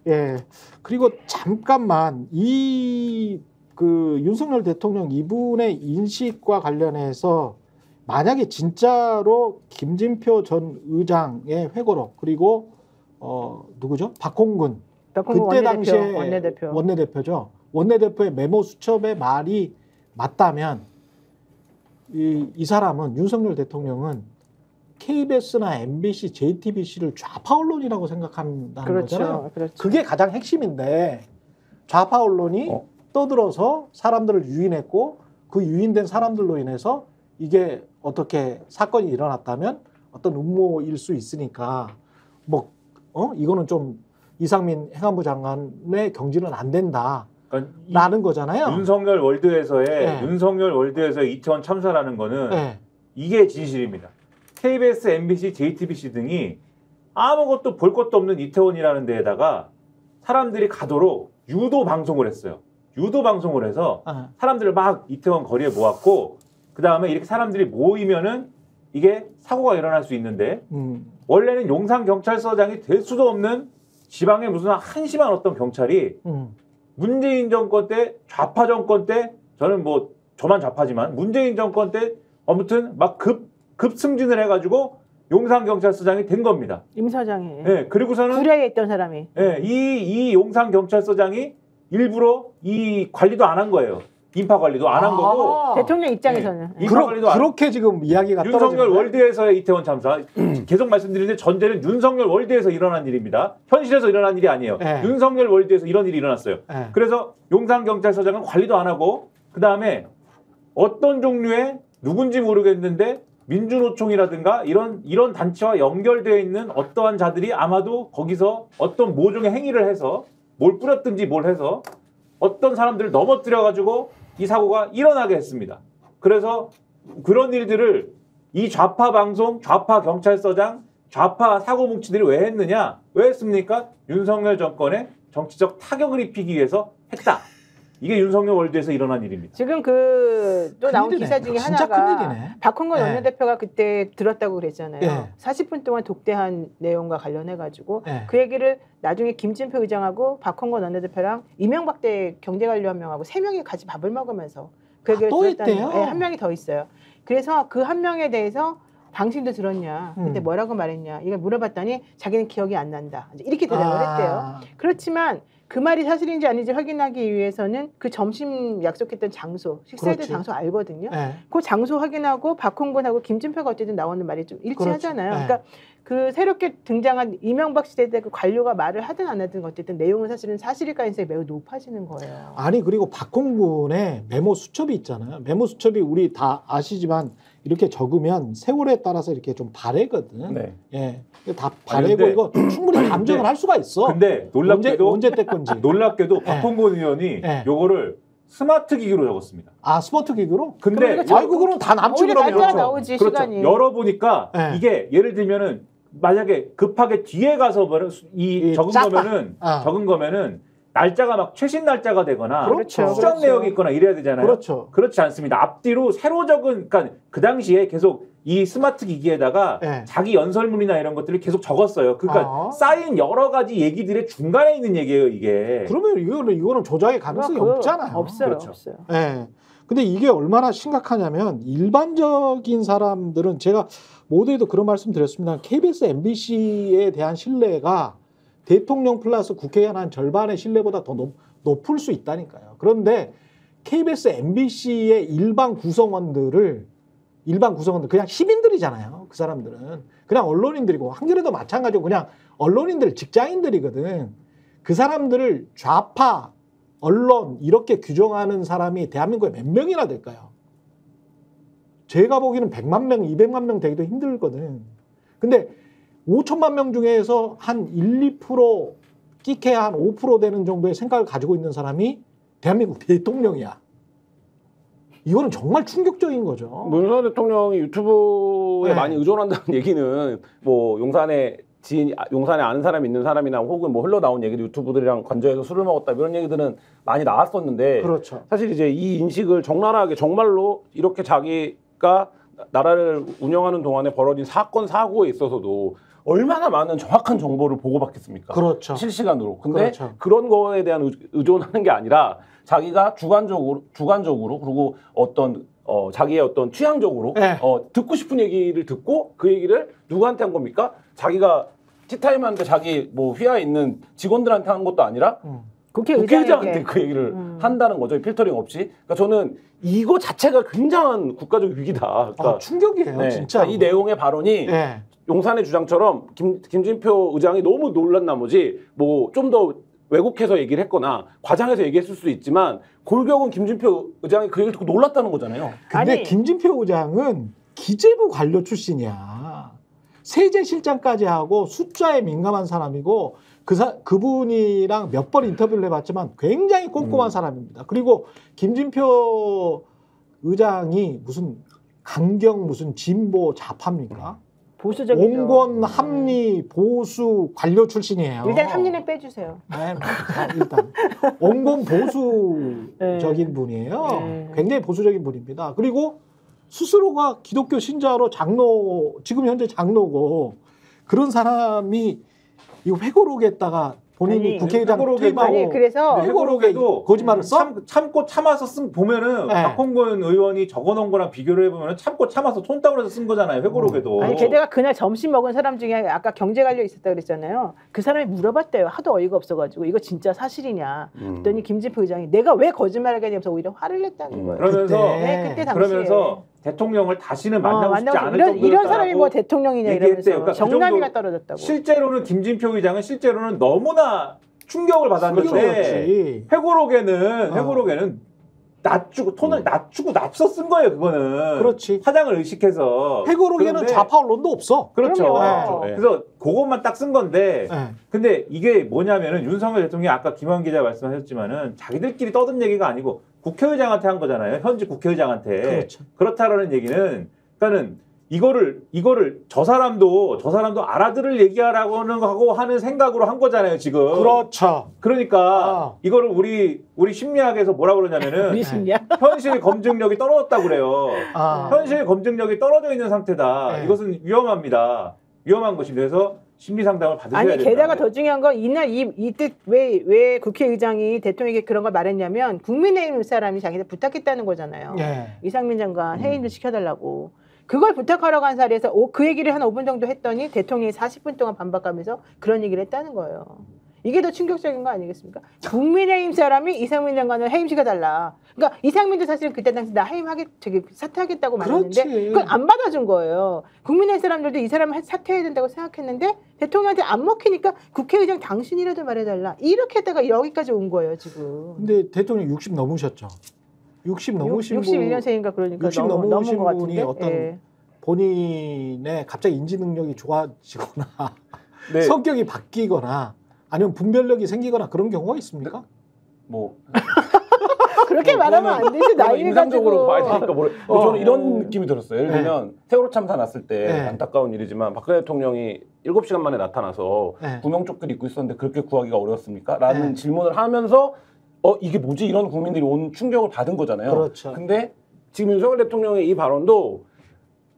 예. 그리고 잠깐만 그 윤석열 대통령 이분의 인식과 관련해서 만약에 진짜로 김진표 전 의장의 회고록 그리고 누구죠? 박홍근 그때 당시에 원내대표죠. 원내대표의 메모 수첩의 말이 맞다면 이 사람은 윤석열 대통령은 KBS나 MBC, JTBC를 좌파 언론이라고 생각한다는 거잖아요. 그렇죠. 그게 가장 핵심인데 좌파 언론이 떠들어서 사람들을 유인했고 그 유인된 사람들로 인해서 이게 어떻게 사건이 일어났다면 어떤 음모일 수 있으니까 이거는 좀 이상민 행안부 장관의 경질은 안 된다. 그러니까 라는 거잖아요. 윤석열 월드에서의 이태원 참사라는 거는 이게 진실입니다. KBS, MBC, JTBC 등이 아무것도 볼 것도 없는 이태원이라는 데에다가 사람들이 가도록 유도 방송을 했어요. 유도 방송을 해서 사람들을 막 이태원 거리에 모았고 그 다음에 이렇게 사람들이 모이면은 이게 사고가 일어날 수 있는데 원래는 용산경찰서장이 될 수도 없는 지방의 무슨 한심한 어떤 경찰이 문재인 정권 때 좌파 정권 때 저는 뭐 저만 좌파지만 문재인 정권 때 아무튼 막 급승진을 해가지고 용산경찰서장이 된 겁니다. 임서장이. 네, 그리고서는 구례에 있던 사람이. 네, 이 용산경찰서장이 일부러 이 관리도 안 한 거예요. 인파 관리도 안 한 거고. 대통령 입장에서는. 네, 인파 관리도 그렇게 지금 이야기가 윤석열 월드에서의 이태원 참사. 계속 말씀드리는데 전제는 윤석열 월드에서 일어난 일입니다. 현실에서 일어난 일이 아니에요. 윤석열 월드에서 이런 일이 일어났어요. 그래서 용산경찰서장은 관리도 안 하고 그 다음에 어떤 종류의 누군지 모르겠는데 민주노총이라든가 이런 단체와 연결되어 있는 어떠한 자들이 아마도 거기서 어떤 모종의 행위를 해서 뭘 뿌렸든지 뭘 해서 어떤 사람들을 넘어뜨려가지고 이 사고가 일어나게 했습니다. 그래서 그런 일들을 이 좌파 방송, 좌파 경찰서장, 좌파 사고 뭉치들이 왜 했느냐? 왜 했습니까? 윤석열 정권에 정치적 타격을 입히기 위해서 했다. 이게 윤석열 월드에서 일어난 일입니다. 지금 또 나온 기사 중에 하나가 박홍근 원내대표가 그때 들었다고 그랬잖아요. 40분 동안 독대한 내용과 관련해가지고 그 얘기를 나중에 김진표 의장하고 박홍근 원내대표랑 이명박 때 경제관료한명하고 3명이 같이 밥을 먹으면서 그 얘기를 들었다는 한 명이 더 있어요. 그래서 그 한 명에 대해서 당신도 들었냐? 그때 뭐라고 말했냐? 이걸 물어봤더니 자기는 기억이 안 난다. 이렇게 대답을 했대요. 그렇지만 그 말이 사실인지 아닌지 확인하기 위해서는 그 점심 약속했던 장소, 식사했던 장소 알거든요. 그 장소 확인하고 박홍근하고 김진표가 어쨌든 나오는 말이 좀 일치하잖아요. 그러니까 그 새롭게 등장한 이명박 시대 때 그 관료가 말을 하든 안 하든 어쨌든 내용은 사실은 사실일 가능성이 매우 높아지는 거예요. 아니 그리고 박홍근의 메모 수첩이 있잖아요. 메모 수첩이 우리 다 아시지만 이렇게 적으면 세월에 따라서 이렇게 좀 바래거든. 다 바래고 이거 충분히 감정을 할 수가 있어. 근데 놀랍게도 언제 때 건지. 놀랍게도 박홍근 의원이 요거를 스마트 기기로 적었습니다. 아 스마트 기기로? 근데 그거는 다 남지 그러면. 나오지, 그렇죠. 시간이. 열어보니까 이게 예를 들면은 만약에 급하게 뒤에 가서 적은 거면은 날짜가 막 최신 날짜가 되거나 수정 내역이 있거나 이래야 되잖아요. 그렇지 않습니다. 앞뒤로 새로 적은 그러니까 그 당시에 계속 이 스마트 기기에다가 자기 연설문이나 이런 것들을 계속 적었어요. 그러니까 쌓인 여러 가지 얘기들의 중간에 있는 얘기예요, 이게. 그러면 이거는 조작의 가능성이 없잖아요. 없어요. 근데 이게 얼마나 심각하냐면 일반적인 사람들은 제가 모두에도 그런 말씀 드렸습니다. KBS, MBC에 대한 신뢰가 대통령 플러스 국회의원 한 절반의 신뢰보다 더 높을 수 있다니까요. 그런데 KBS, MBC의 일반 구성원들 그냥 시민들이잖아요. 그 사람들은 그냥 언론인들이고 한겨레도 마찬가지고 그냥 언론인들 직장인들이거든. 그 사람들을 좌파 언론 이렇게 규정하는 사람이 대한민국에 몇 명이나 될까요? 제가 보기에는 100만 명, 200만 명 되기도 힘들거든. 근데 5천만 명 중에서 한 1, 2% 끼케야 한 5% 되는 정도의 생각을 가지고 있는 사람이 대한민국 대통령이야. 이거는 정말 충격적인 거죠. 윤석열 대통령이 유튜브에 많이 의존한다는 얘기는 뭐 용산에 아는 사람이 있는 사람이나 혹은 뭐 흘러나온 얘기도 유튜브들이랑 관저에서 술을 먹었다 이런 얘기들은 많이 나왔었는데 사실 이제 이 인식을 적나라하게 정말로 이렇게 자기가 나라를 운영하는 동안에 벌어진 사건 사고에 있어서도 얼마나 많은 정확한 정보를 보고받겠습니까? 그렇죠. 실시간으로. 근데 그렇죠. 그런 거에 대한 의존하는 게 아니라 자기가 주관적으로 그리고 어떤 자기의 어떤 취향적으로 네. 듣고 싶은 얘기를 듣고 그 얘기를 누구한테 한 겁니까? 자기가 티타임 하는데 자기 뭐 휘하에 있는 직원들한테 한 것도 아니라 국회의장한테 그 얘기를 한다는 거죠. 필터링 없이. 그러니까 저는 이거 자체가 굉장한 국가적 위기다. 그러니까 충격이에요. 네. 진짜. 그러니까 이 내용의 발언이 네. 용산의 주장처럼 김진표 의장이 너무 놀란 나머지 뭐 좀 더 왜곡해서 얘기를 했거나 과장해서 얘기했을 수도 있지만 골격은 김진표 의장이 그 얘기를 듣고 놀랐다는 거잖아요. 근데 아니, 김진표 의장은 기재부 관료 출신이야. 세제실장까지 하고 숫자에 민감한 사람이고 그분이랑 몇 번 인터뷰를 해봤지만 굉장히 꼼꼼한 사람입니다. 그리고 김진표 의장이 무슨 강경 무슨 진보 좌파입니까? 보수적이죠. 온건 합리 보수 관료 출신이에요. 일단 합리는 빼주세요. 네, 일단 온건 보수적인 분이에요. 굉장히 보수적인 분입니다. 그리고 스스로가 기독교 신자로 지금 현재 장로고 그런 사람이 이 회고록에다가 본인이 국회의장 퇴임하고 그래서 회고록에도 거짓말을 써? 참고 참아서 보면은 박홍근 의원이 적어놓은 거랑 비교를 해보면 참고 참아서 손땀을 해서 쓴 거잖아요. 회고록에도. 아니 게다가 그날 점심 먹은 사람 중에 아까 경제 관료 있었다 그랬잖아요. 그 사람이 물어봤대요. 하도 어이가 없어가지고 이거 진짜 사실이냐. 그랬더니 김진표 의장이 내가 왜 거짓말하게 하냐면서 오히려 화를 냈다는 거예요. 그때 당시에. 그러면서 대통령을 다시는 만나고 싶지 않을 정도로 이런 사람이 뭐 대통령이냐 이러면서 그러니까 정남이가 떨어졌다고. 실제로는 김진표 의장은 실제로는 너무나 충격을 받았는데 회고록에는 낮추고 톤을 낮춰 쓴 거예요. 그거는 그렇지. 화장을 의식해서 회고록에는 좌파 언론도 없어. 그렇죠. 네. 그래서 그것만 딱 쓴 건데 네. 근데 이게 뭐냐면은 윤석열 대통령이 아까 김환 기자 말씀하셨지만은 자기들끼리 떠든 얘기가 아니고 국회의장한테 한 거잖아요. 현직 국회의장한테. 그렇죠. 그렇다라는 얘기는 그러니까는 이거를 저 사람도 알아들을 얘기하라고 하는 생각으로 한 거잖아요, 지금. 그렇죠. 그러니까 이거를 우리 심리학에서 뭐라고 그러냐면은 우리 심리학? 현실 검증력이 떨어졌다고 그래요. 현실 검증력이 떨어져 있는 상태다. 네. 이것은 위험합니다. 위험한 것입니다. 그래서 심리 상담을 받으셔야 된다. 아니 게다가 더 중요한 건 이날 이때 왜 국회의장이 대통령에게 그런 걸 말했냐면 국민의힘 사람이 자기한테 부탁했다는 거잖아요. 네. 이상민 장관 해임 좀 시켜달라고. 그걸 부탁하러 간 자리에서 그 얘기를 한 5분 정도 했더니 대통령이 40분 동안 반박하면서 그런 얘기를 했다는 거예요. 이게 더 충격적인 거 아니겠습니까? 국민의힘 사람이 이상민 장관을 해임시켜달라. 그러니까 이상민도 사실 그때 당시 나 사퇴하겠다고 말했는데 그걸 안 받아준 거예요. 국민의힘 사람들도 이 사람을 사퇴해야 된다고 생각했는데 대통령한테 안 먹히니까 국회의장 당신이라도 말해달라. 이렇게 했다가 여기까지 온 거예요 지금. 근데 대통령 60 넘으셨죠. 60 넘으신 61년생인가 그러니까 60 넘은 넘으신 것 분이 같은데. 어떤 본인의 갑자기 인지 능력이 좋아지거나 네. 성격이 바뀌거나 아니면 분별력이 생기거나 그런 경우가 있습니까? 뭐 그렇게 말하면 안 되지. 나이를 인상적으로 봐야 가지고. 되니까 모르. 저는 이런 느낌이 들었어요. 예를 들면 세월호 참사 났을 때 안타까운 일이지만 박근혜 대통령이 7시간 만에 나타나서 구명조끼를 입고 있었는데 그렇게 구하기가 어려웠습니까? 라는 질문을 하면서 이게 뭐지? 이런 국민들이 온 충격을 받은 거잖아요. 그렇죠. 근데 지금 윤석열 대통령의 이 발언도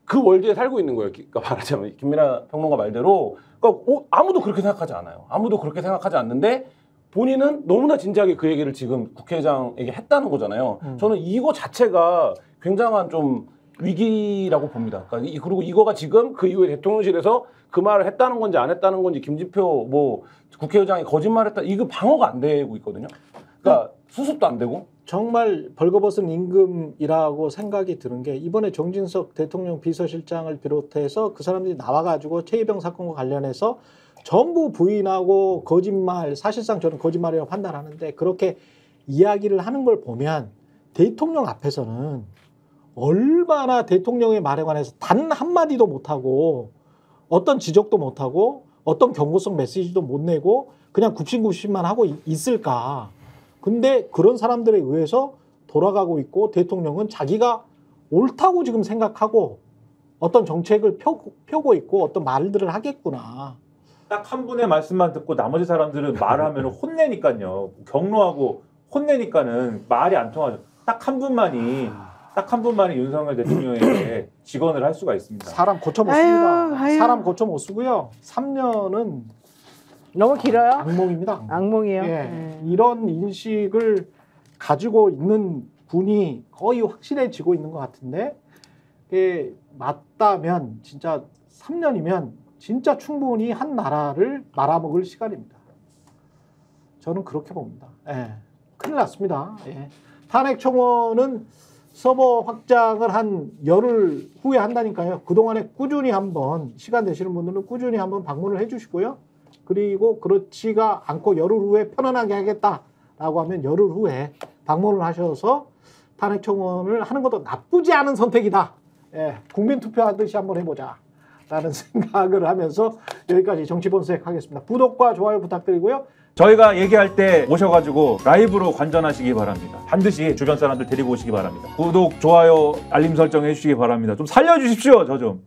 그 월드에 살고 있는 거예요. 그러니까 말하자면 김민하 평론가 말대로 그러니까 아무도 그렇게 생각하지 않아요. 아무도 그렇게 생각하지 않는데 본인은 너무나 진지하게 그 얘기를 지금 국회의장에게 했다는 거잖아요. 저는 이거 자체가 굉장한 좀 위기라고 봅니다. 그러니까 그리고 이거가 지금 그 이후에 대통령실에서 그 말을 했다는 건지 안 했다는 건지 김진표 뭐 국회의장이 거짓말했다 이거 방어가 안 되고 있거든요. 그러니까 수습도 안 되고. 정말 벌거벗은 임금이라고 생각이 드는 게 이번에 정진석 대통령 비서실장을 비롯해서 그 사람들이 나와가지고 최이병 사건과 관련해서 전부 부인하고 거짓말, 사실상 저는 거짓말이라고 판단하는데 그렇게 이야기를 하는 걸 보면 대통령 앞에서는 얼마나 대통령의 말에 관해서 단 한마디도 못하고 어떤 지적도 못하고 어떤 경고성 메시지도 못 내고 그냥 굽신굽신만 하고 있을까. 근데 그런 사람들에 의해서 돌아가고 있고 대통령은 자기가 옳다고 지금 생각하고 어떤 정책을 펴고 있고 어떤 말들을 하겠구나. 딱 한 분의 말씀만 듣고 나머지 사람들은 말을 하면 혼내니까요. 경로하고 혼내니까는 말이 안 통하죠. 딱 한 분만이 딱 한 분만이 윤석열 대통령에게 직언을 할 수가 있습니다. 사람 고쳐 못 씁니다. 사람 고쳐 못 쓰고요. 3년은 너무 길어요? 악몽입니다. 악몽이에요. 예. 이런 인식을 가지고 있는 분이 거의 확실해지고 있는 것 같은데 이게 맞다면 진짜 3년이면 진짜 충분히 한 나라를 말아먹을 시간입니다. 저는 그렇게 봅니다. 예. 큰일 났습니다. 예. 탄핵 청원은 서버 확장을 한 열흘 후에 한다니까요. 그동안에 꾸준히 한번 시간 되시는 분들은 꾸준히 한번 방문을 해주시고요. 그리고 그렇지가 않고 열흘 후에 편안하게 하겠다라고 하면 열흘 후에 방문을 하셔서 탄핵 청원을 하는 것도 나쁘지 않은 선택이다. 예, 국민 투표하듯이 한번 해보자 라는 생각을 하면서 여기까지 정치본색 하겠습니다. 구독과 좋아요 부탁드리고요. 저희가 얘기할 때 오셔가지고 라이브로 관전하시기 바랍니다. 반드시 주변 사람들 데리고 오시기 바랍니다. 구독, 좋아요, 알림 설정 해주시기 바랍니다. 좀 살려주십시오, 저 좀.